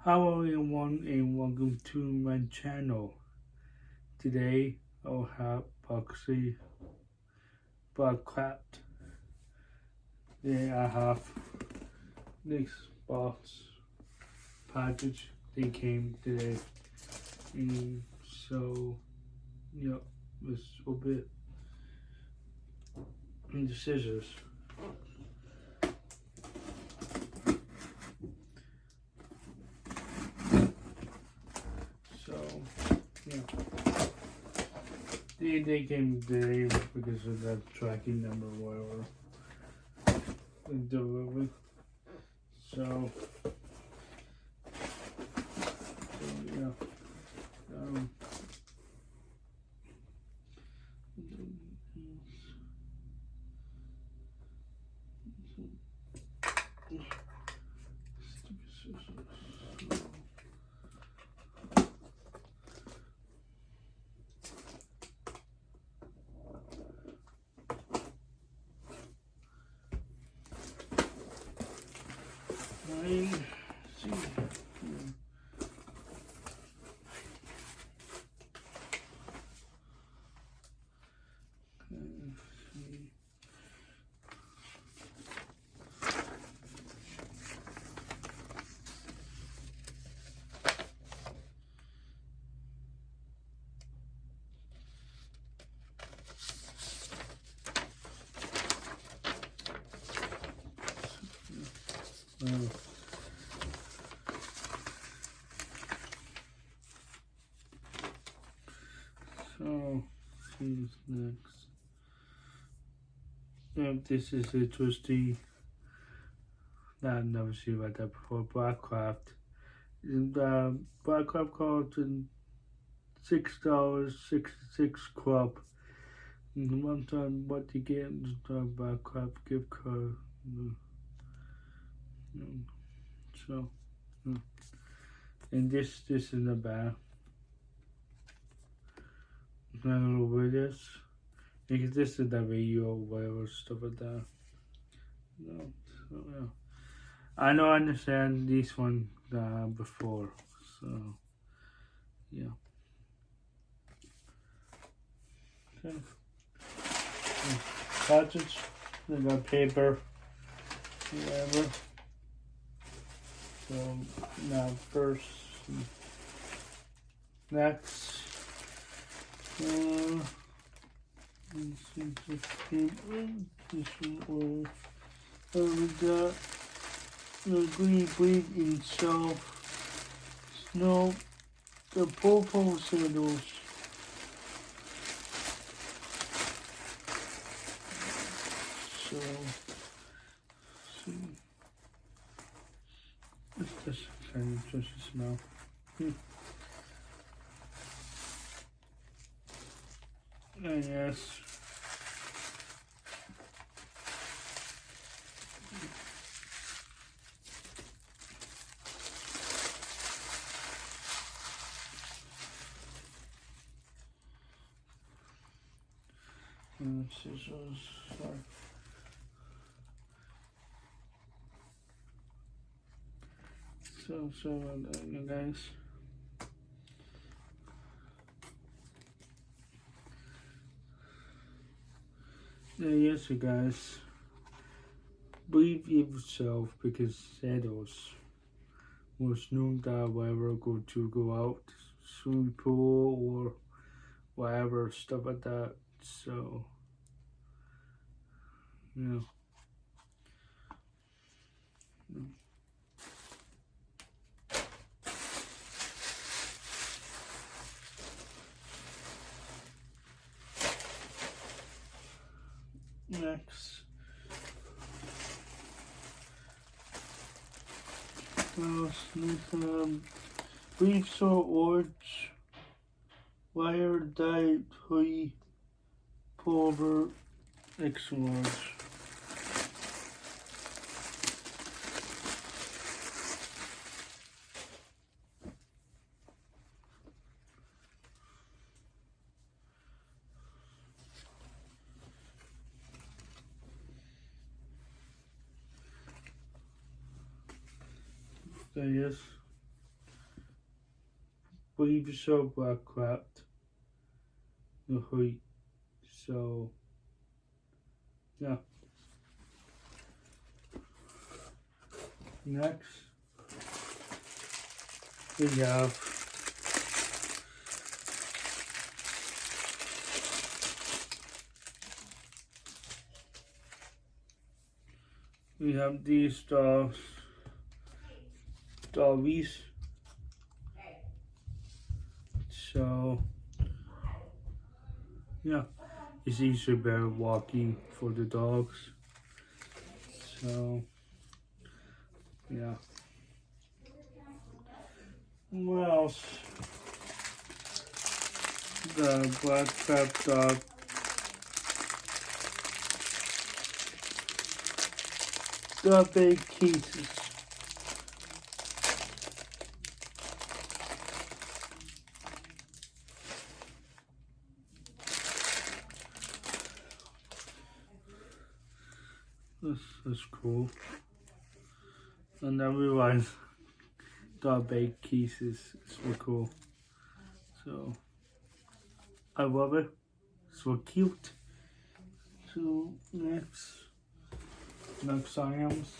Hello everyone and welcome to my channel. Today I'll have Blackcraft. Then I have this box package they came today. So yeah, let's open it. And the scissors. So yeah. They came today because of that tracking number whatever. Delivery. So yeah. Um, I see. So, who's next? This is interesting. I've never seen about that before. Blackcraft. And Blackcraft called $6.66 club. And one time, what you get is the Blackcraft gift card. So, and this is the back. I don't know where this. Because this is the video or whatever stuff like that. No, so yeah. I know I understand this one before, so yeah. Okay. Cartridge, they got paper, whatever. So now first, next, let's see this paper, this one, we got the green bleed in snow, the purple sandals. So, see, what's this kind of just a smell? And yes. Scissors, sorry. So you guys. Yes, you guys. Believe in yourself because shadows was known that wherever go out, swimming pool or whatever stuff like that. So yeah. Next. Brief salt orange, wire dyed hoodie, pullover, extra large. Okay, yes. believe so, Blackcraft. The height. So, yeah. Next, we have these doggies. So, yeah, it's easier better walking for the dogs. So, yeah. What else? The Blackcraft dog. The big cases. This is cool. And I realized the big cases is so cool. So I love it. So cute. So next items.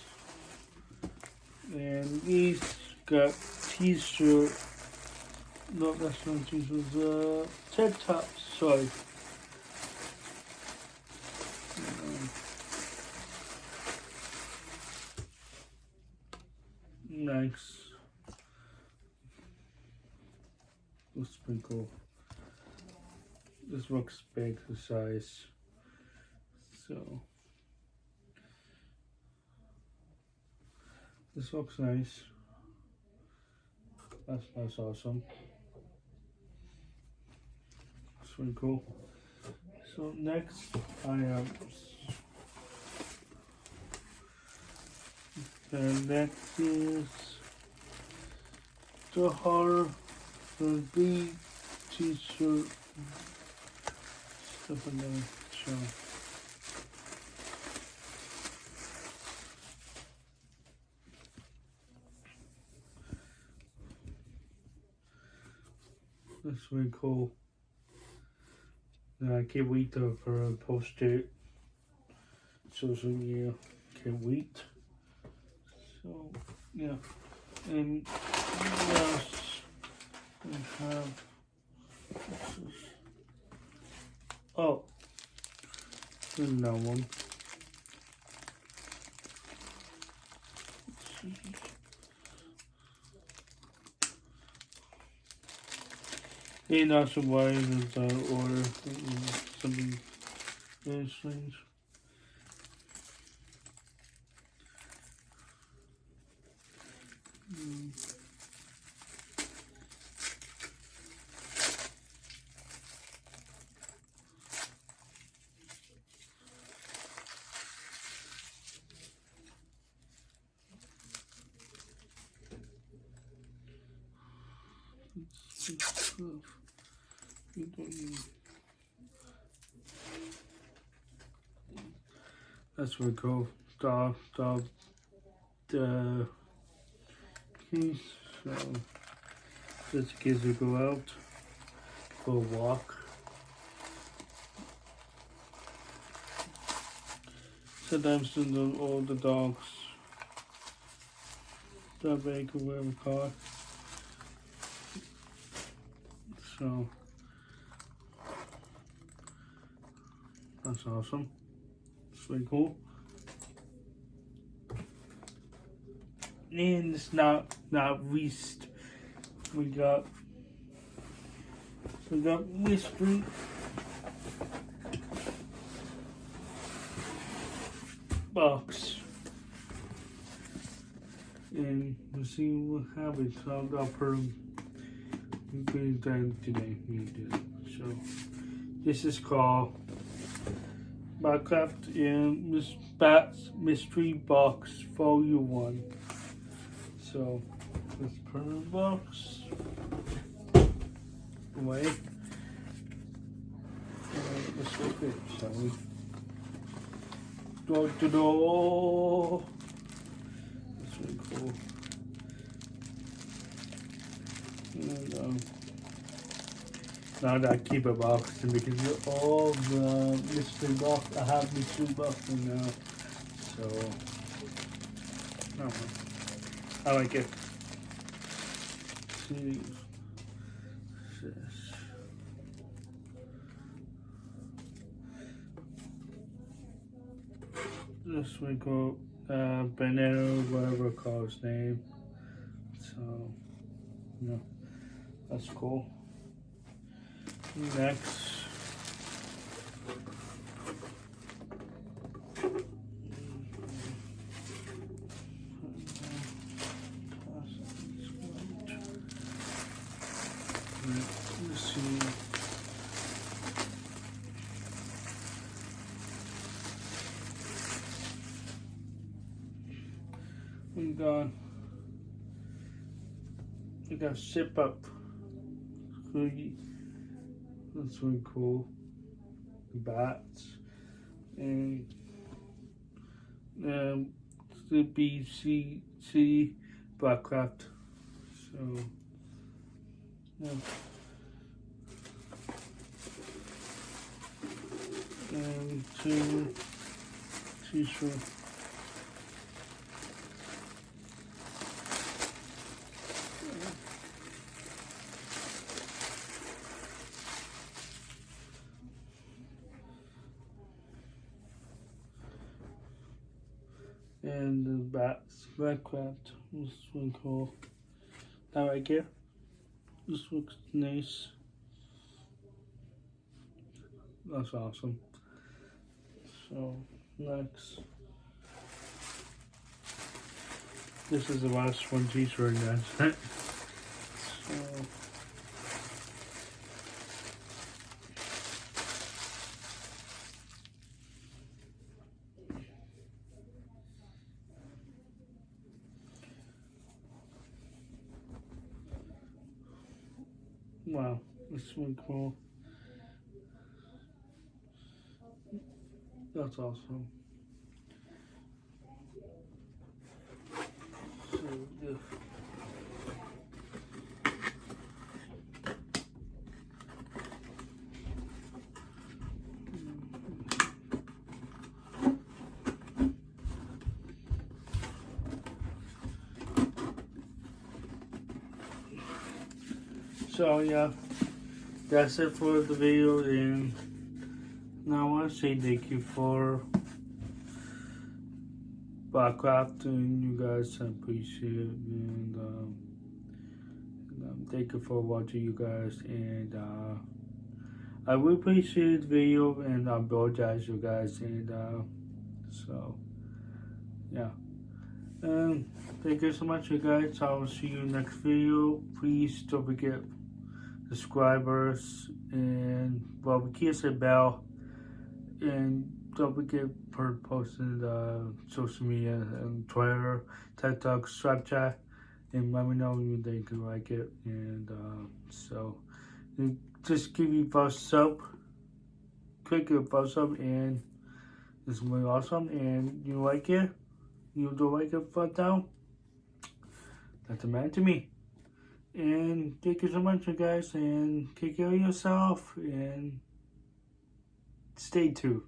And these got t-shirt. No, that's not t-shirt. Ted tops. Sorry. Nice. Looks pretty cool. This looks big for size. So this looks nice. That's awesome. It's really cool. So next items. And next is the horror, the big t-shirt. Stuff in there. So that's really cool. And I can't wait for a post it. Social media, can't wait. So yeah, and what else we have? Oh, there's another one. And also why is order something very strange. That's really cool. The keys. So just in case we go out for a walk. Sometimes all the dogs they can wear a car. So that's awesome. It's really cool. And it's not least we got mystery box. And we'll see what happens. I'll prove good time today. So this is called Blackcraft and Miss Bat's Mystery Box Volume 1. So let's put the box away. Let's open it, shall we? Door to door. That's really cool. And Now that I keep a box to because all the mystery box, I have mystery box now. So, I like it. See, this we go banana, whatever I call his name. So, yeah, that's cool. Next. Let's see. We got Ship Up. That's really cool. Bats. And the BCC Blackcraft. So, yeah. And two t-shirts. And the bats, Blackcraft, this one cool. I like it. This looks nice. That's awesome. So next, this is the last one t-shirt, guys. So. Wow, this one cool. That's awesome. So, yeah. So yeah, that's it for the video, and now I want to say thank you for Blackcraft, and you guys, I appreciate it, and thank you for watching, you guys, and I will appreciate the video, and I apologize, you guys, and so yeah. Thank you so much, you guys. I will see you next video. Please don't forget subscribers, and well, we can't say bell, and don't forget for posting the social media and Twitter, TikTok, Snapchat, and let me know you think you like it, and so just give you thumbs up, click your thumbs up, and this is really awesome, and you like it, you don't like it, thumbs down, that's a man to me. And thank you so much, you guys, and take care of yourself, and stay tuned.